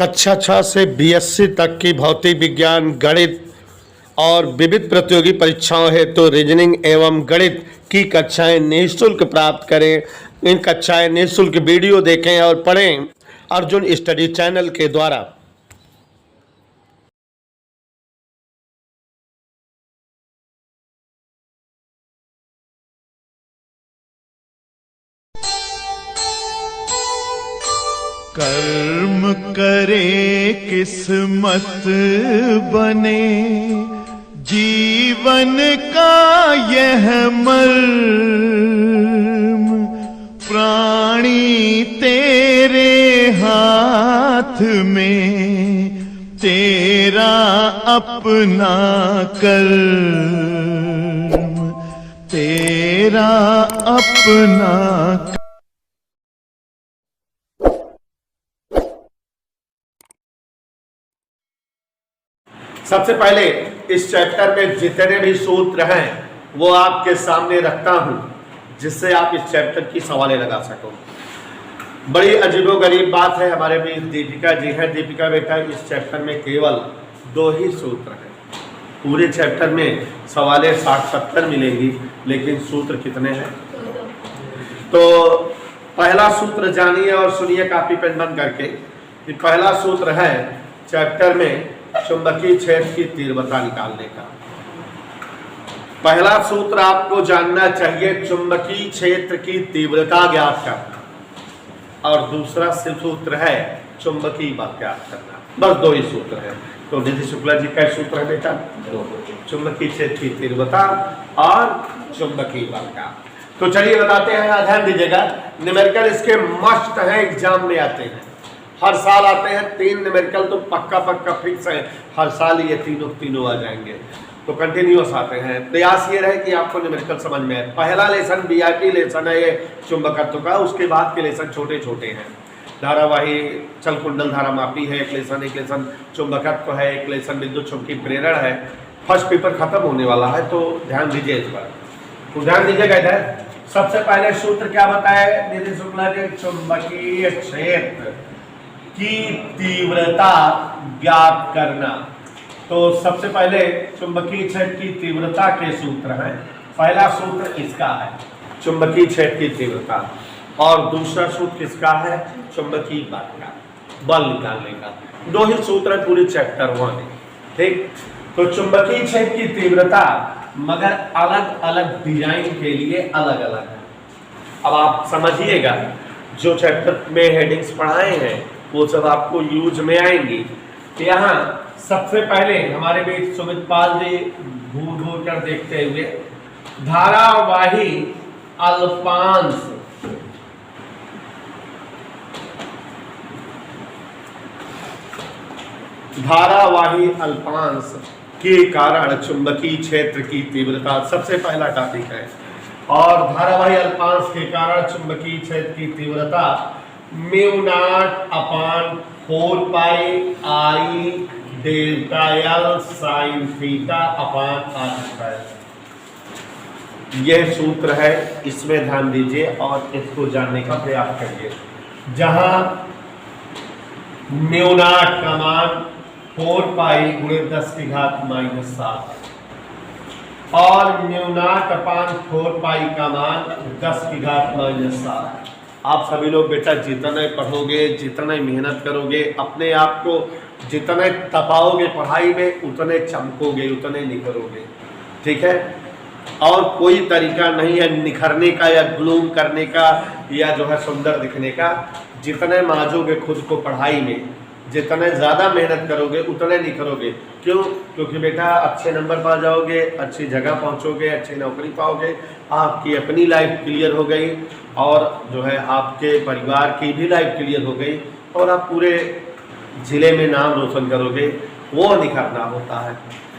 कक्षा 6 से बीएससी तक की भौतिक विज्ञान, गणित और विविध प्रतियोगी परीक्षाओं हेतु रीजनिंग एवं गणित की कक्षाएं निःशुल्क प्राप्त करें। इन कक्षाएं निःशुल्क वीडियो देखें और पढ़ें अर्जुन स्टडी चैनल के द्वारा। कर्म करे किस्मत बने, जीवन का यह मर्म, प्राणी तेरे हाथ में, तेरा अपना कर्म, तेरा अपना। सबसे पहले इस चैप्टर में जितने भी सूत्र हैं वो आपके सामने रखता हूं, जिससे आप इस चैप्टर की सवालें लगा सको। बड़ी अजीबोगरीब बात है, हमारे बीच दीपिका जी हैं। दीपिका बेटा, इस चैप्टर में केवल 2 ही सूत्र हैं। पूरे चैप्टर में सवालें 60-70 मिलेंगी, लेकिन सूत्र कितने हैं? तो पहला सूत्र जानिए और सुनिए कॉपी पेन बंद करके। कि पहला सूत्र है चैप्टर में चुंबकीय क्षेत्र की तीव्रता निकालने का। पहला सूत्र आपको जानना चाहिए, चुंबकीय क्षेत्र की तीव्रता ज्ञात करना, और दूसरा सूत्र है चुंबकीय बल ज्ञात करना। बस 2 ही सूत्र है। तो निधि शुक्ला जी का सूत्र है बेटा 2, चुंबकीय क्षेत्र की तीव्रता और चुंबकीय बल का। तो चलिए बताते हैं, ध्यान दीजिएगा। न्यूमेरिकल इसके मस्ट है, एग्जाम में आते हैं, हर साल आते हैं। 3 न्यूमेरिकल तो पक्का फिक्स है, हर साल ये तीनों आ जाएंगे। तो कंटिन्यूअस आते हैं। प्रयास ये रहे कि आपको न्यूमेरिकल समझ में आए। पहला लेसन वीआईपी लेसन है ये चुंबकत्व का। उसके बाद के लेसन छोटे छोटे हैं। धारावाही चल कुंडल धारा मापी है एक लेसन चुंबकत्व है, एक लेसन विद्युत चुंबकीय प्रेरण है। फर्स्ट पेपर खत्म होने वाला है, तो ध्यान दीजिए इस बार। तो ध्यान दीजिएगा इधर। सबसे पहले सूत्र क्या बताए निधि शुक्ला जी? चुंबकीय क्षेत्र की तीव्रता ज्ञात करना। तो सबसे पहले चुंबकीय क्षेत्र की तीव्रता के सूत्र हैं। पहला सूत्र इसका है, चुंबकीय क्षेत्र की तीव्रता, और दूसरा सूत्र किसका है? चुंबकीय बल का, बल निकालने का। 2 ही सूत्र है पूरे चैप्टर 1 में, ठीक। तो चुंबकीय क्षेत्र की तीव्रता, मगर अलग अलग डिजाइन के लिए अलग अलग है। अब आप समझिएगा, जो चैप्टर में हेडिंग्स पढ़ाए हैं वो सब आपको यूज में आएंगी। यहाँ सबसे पहले हमारे बीच सुमित पाल जी घूर कर देखते हुए, धारावाही अल्पांश के कारण चुंबकीय क्षेत्र की तीव्रता सबसे पहला टॉपिक है। और धारावाही अल्पांश के कारण चुंबकीय क्षेत्र की तीव्रता μ0/4πI delta L sin θ/r²। यह सूत्र है, इसमें ध्यान दीजिए और इसको जानने का प्रयास करिए। जहां μ0 का मान 4π × 10⁻⁷ और μ0/4π का मान 10⁻⁷। आप सभी लोग बेटा जितने पढ़ोगे, जितने मेहनत करोगे, अपने आप को जितने तपाओगे पढ़ाई में, उतने चमकोगे, उतने निखरोगे, ठीक है। और कोई तरीका नहीं है निखरने का या ग्लूम करने का या जो है सुंदर दिखने का। जितने माजोगे खुद को पढ़ाई में, जितने ज़्यादा मेहनत करोगे, उतने निखरोगे। क्यों? क्योंकि बेटा अच्छे नंबर पा जाओगे, अच्छी जगह पहुंचोगे, अच्छी नौकरी पाओगे, आपकी अपनी लाइफ क्लियर हो गई और जो है आपके परिवार की भी लाइफ क्लियर हो गई, और आप पूरे ज़िले में नाम रोशन करोगे। वो निखरना होता है।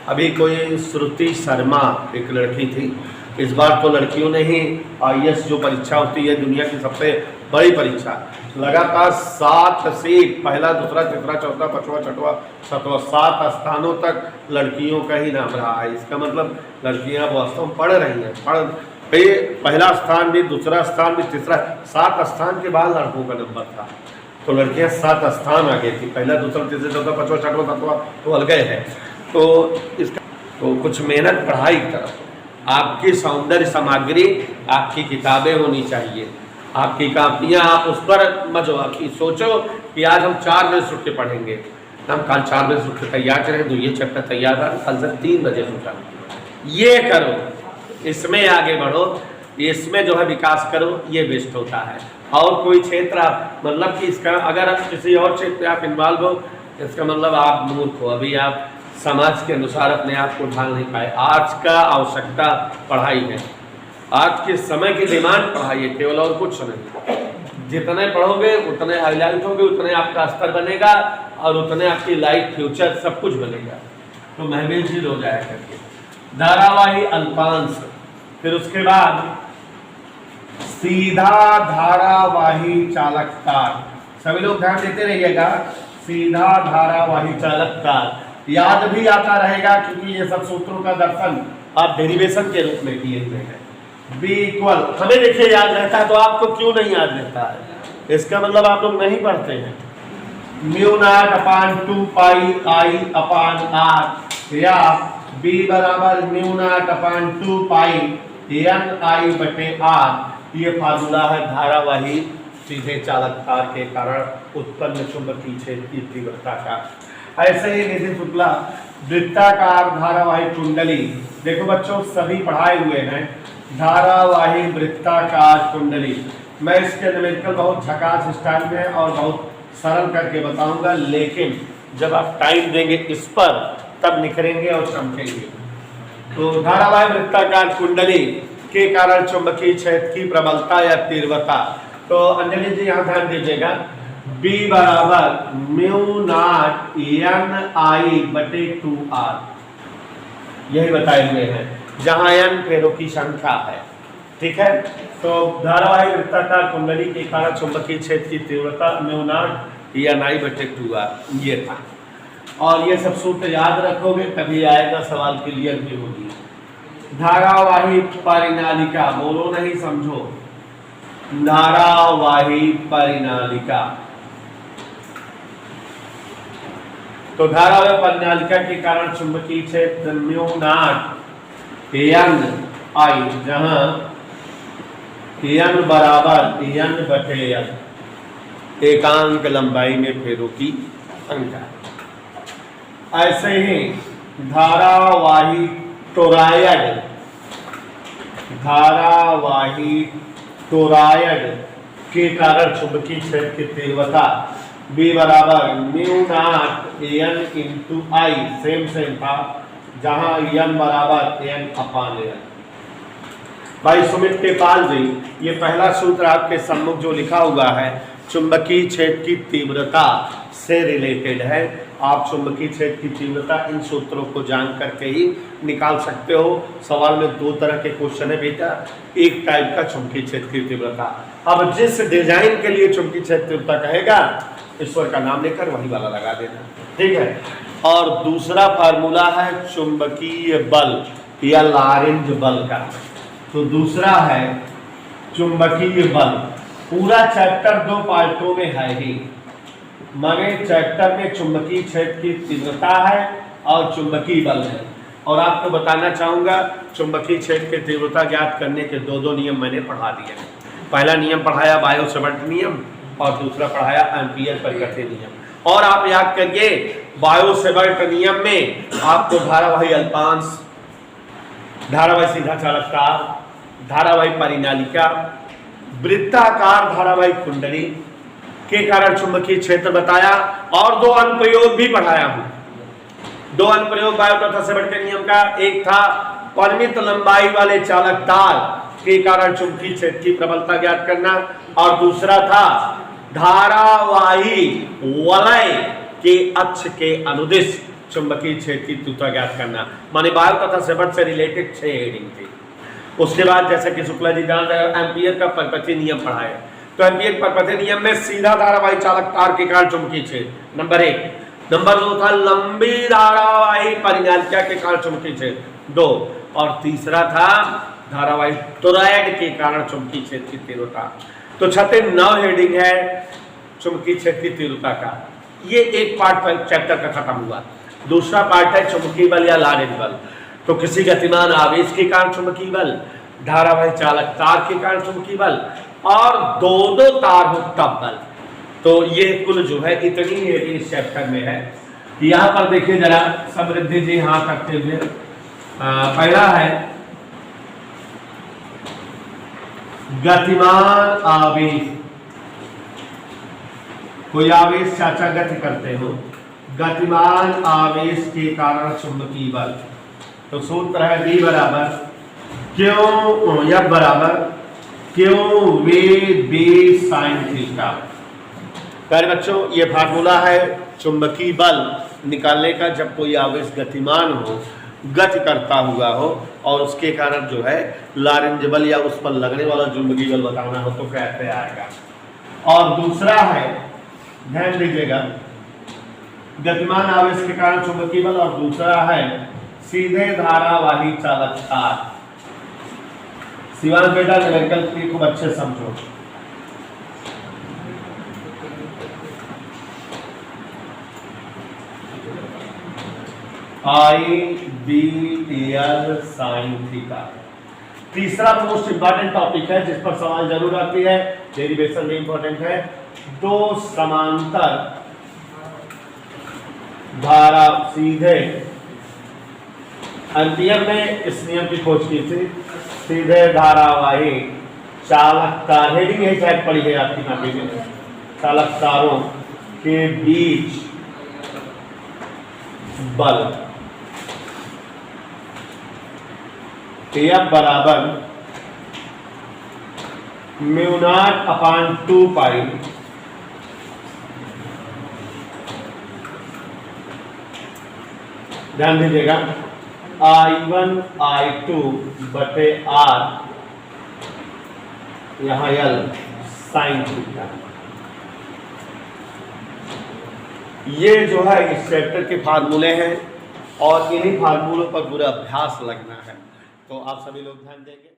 अभी कोई श्रुति शर्मा एक लड़की थी। इस बार तो लड़कियों ने ही IAS जो परीक्षा होती है दुनिया की सबसे बड़ी परीक्षा, लगातार 7 सीट, पहला दूसरा तीसरा चौथा पांचवा छठवां सातवां 7 स्थानों तक लड़कियों का ही नाम रहा है। इसका मतलब लड़कियां वास्तव में पढ़ रही हैं। पहला स्थान भी, दूसरा स्थान भी, तीसरा, 7 स्थान के बाद लड़कों का नंबर था। तो लड़कियां 7 स्थान आ गई थी, पहला दूसरा तीसरा चौथा पांचवा छठवां सातवां तो अलग है। तो इसका तो कुछ मेहनत पढ़ाई की तरफ, आपकी सौंदर्य सामग्री, आपकी किताबें होनी चाहिए, आपकी कापियां, आप उस पर मत सोचो कि आज हम 4 बजे उठ के पढ़ेंगे, हम कल 4 बजे उठ के तैयार करें तो ये चैप्टर तैयार रहा, कल से 3 बजे उठा, ये करो, इसमें आगे बढ़ो, इसमें जो है विकास करो, ये बेस्ट होता है। और कोई क्षेत्र आप मतलब कि इसका अगर आप किसी और क्षेत्र आप इन्वॉल्व हो, इसका मतलब आप मूर्ख हो, अभी आप समाज के अनुसार अपने आप को ढाल नहीं पाए। आज का आवश्यकता पढ़ाई है, आज के समय की डिमांड पढ़ाई है, केवल और कुछ नहीं। जितने पढ़ोगे उतने हाईलाइट होगे, उतने आपका स्तर बनेगा और उतने आपकी लाइफ फ्यूचर सब कुछ बनेगा। तो महमेल हो जाया करके धारावाही अल्पांश, फिर उसके बाद सीधा धारावाही चालक तार, सभी लोग ध्यान देते रहिएगा, सीधा धारावाही चालक तार याद भी आता रहेगा क्योंकि ये सब सूत्रों का दर्शन आप डेरिवेशन के रूप में किए हुए हैं। बी इक्वल हमें देखिए याद रहता है, तो आपको क्यों नहीं याद रहता है, इसका मतलब आप लोग नहीं पढ़ते हैं। Mu nought upon 2 pi I upon R, या बी बराबर mu nought upon 2 pi N I बटे आर, ये फार्मूला है धारावाही सीधे चालक तार के कारण उत्पन्न चुंबकीय क्षेत्र की तीव्रता का। ऐसे ही नितिन शुक्ला वृत्ताकार धारावाही कुंडली, देखो बच्चों सभी पढ़ाए हुए हैं, धारावाही वृत्ताकार कुंडली। मैं इसके न्यूमेरिकल बहुत झकास स्टाइल में और बहुत सरल करके बताऊंगा, लेकिन जब आप टाइम देंगे इस पर तब निखरेंगे और चमकेंगे। तो धारावाही वृत्ताकार कुंडली के कारण चुंबकीय क्षेत्र की प्रबलता या तीव्रता, तो अंजलि जी यहाँ ध्यान दीजिएगा, B बराबर म्यू नॉट एन आई बटे 2r, यही बताए हुए हैं, जहां n फेरों की संख्या है, ठीक है। तो धारावाही वृत्ताकार कुंडली के कारण चुंबकीय क्षेत्र की तीव्रता म्यू नॉट एन आई बटे 2r, ये था। और ये सब सूत्र याद रखोगे तभी आएगा, सवाल क्लियर भी होगी। धारावाही परिनालिका, बोलो नहीं समझो, धारावाही परिनालिका, तो धारावाही परिनालिका के कारण चुंबकीय क्षेत्र म्यू नॉट एन आई, जहां एन बराबर एन बटे एन, एकांक लंबाई में फेरों की संख्या। ऐसे ही धारावाही टोरायड, धारावाही टोरायड के कारण चुंबकीय क्षेत्र की तीव्रता B बराबर mu not an into I, same था, जहां एन बराबर एन अपान एन। भाई सुमित टेपाल जी, ये पहला सूत्र आपके सम्मुख जो लिखा हुआ है चुंबकीय क्षेत्र की तीव्रता से रिलेटेड है। आप चुंबकीय क्षेत्र की तीव्रता इन सूत्रों को जान करके ही निकाल सकते हो। सवाल में 2 तरह के क्वेश्चन है बेटा, एक टाइप का चुंबकीय क्षेत्र की तीव्रता, अब जिस डिजाइन के लिए चुंबकीय क्षेत्र तीव्रता कहेगा ईश्वर का नाम लेकर वही वाला लगा देना, ठीक है। और दूसरा फार्मूला है चुंबकीय बल या लॉरेंज बल का, तो दूसरा है चुंबकीय बल। पूरा चैप्टर 2 पार्टों में है ही, माने चैप्टर में चुंबकीय क्षेत्र की तीव्रता है और चुंबकीय बल है। और आपको बताना चाहूंगा चुंबकीय क्षेत्र की तीव्रता ज्ञात करने के 2 नियम मैंने पढ़ा दिए। पहला नियम पढ़ाया बायो-सेवर्ट नियम और दूसरा पढ़ाया एम्पीयर पर गति नियम। और आप याद करिए बायो-सेवर्ट नियम में आपको धारावाही अल्पांश, धारावाही सीधा चालक तार, धारावाही परिनालिका, वृत्ताकार धारावाही कुंडली के कारण चुंबकीय क्षेत्र बताया और 2 अनुप्रयोग भी पढ़ाया हूं। 2 अनुप्रयोग बायो तथा सेवर्ट के नियम का, एक था परिमित लंबाई वाले चालक तार के कारण चुंबकीय क्षेत्र की प्रबलता ज्ञात करना और दूसरा था धारावाही वलय के अक्ष के अनुदिश चुंबकीय क्षेत्र की तीव्रता ज्ञात करना। माने बायो तथा सेवर्ट से रिलेटेड 6 हेडिंग थी। उसके बाद जैसे कि शुक्ला जी जान रहे एम्पीयर का परपथीय नियम पढ़ाए, तो एम्पीयर परपथीय नियम में सीधा धारावाही चालक तार के कारण चुंबकीय क्षेत्र नंबर 1, नंबर 2 था लंबी धारावाही परिनालिका के कारण चुंबकीय क्षेत्र 2, और तीसरा था धारावाही टोरायड के कारण चुंबकीय क्षेत्र की तीव्रता। तो 6 9 हेडिंग है चुंबकीय क्षेत्र की तीव्रता का। ये एक पार्ट चैप्टर का खत्म हुआ। दूसरा पार्ट है चुंबकीय बल या लॉरेंज बल। तो किसी गतिमान आवेश के कारण चुंबकीय बल, धारावाही चालक तार के कारण चुंबकीय बल, और दो तार हो तब बल। तो ये कुल जो है इतनी इस चैप्टर में है। यहाँ पर देखिए जरा समृद्धि जी हाथ रखते हुए, पहला है गतिमान आवेश। कोई आवेश चाचा गति करते हो, गतिमान आवेश के कारण चुंबकीय बल। तो सूत्र है B बराबर क्यों F बराबर क्यों वे बे साइन थीटा। प्यारे बच्चों, ये फार्मूला है चुंबकीय बल निकालने का जब कोई आवेश गतिमान हो, गति करता हुआ हो, और उसके कारण जो है लॉरेंज बल या उस पर लगने वाला चुंबकीय बल बताना हो तो कैसे आएगा। और दूसरा है, ध्यान दीजिएगा, गतिमान आवेश के कारण चुंबकीय बल, और दूसरा है सीधे धारावाही चालक तार। शिवान बेटा न्यूमेरिकल खूब अच्छे समझो। IBL sine theta. तीसरा मोस्ट इंपॉर्टेंट टॉपिक है जिस पर सवाल जरूर आती है, डेरिवेशन में इंपॉर्टेंट है। दो समांतर धारा सीधे, एम्पियर ने इस नियम की खोज की थी, सीधे धारावाही चालक तार, हेडिंग यही शायद पड़ी है आपकी कॉपी में, चालक तारों के बीच बल F बराबर μ0/2 पाई ध्यान दीजिएगा I1 I2 बटे R, यहाँ L साइन थीटा। ये जो है इस चैप्टर के फार्मूले हैं और इन्हीं फार्मूलों पर पूरा अभ्यास लगना है। तो आप सभी लोग ध्यान देंगे।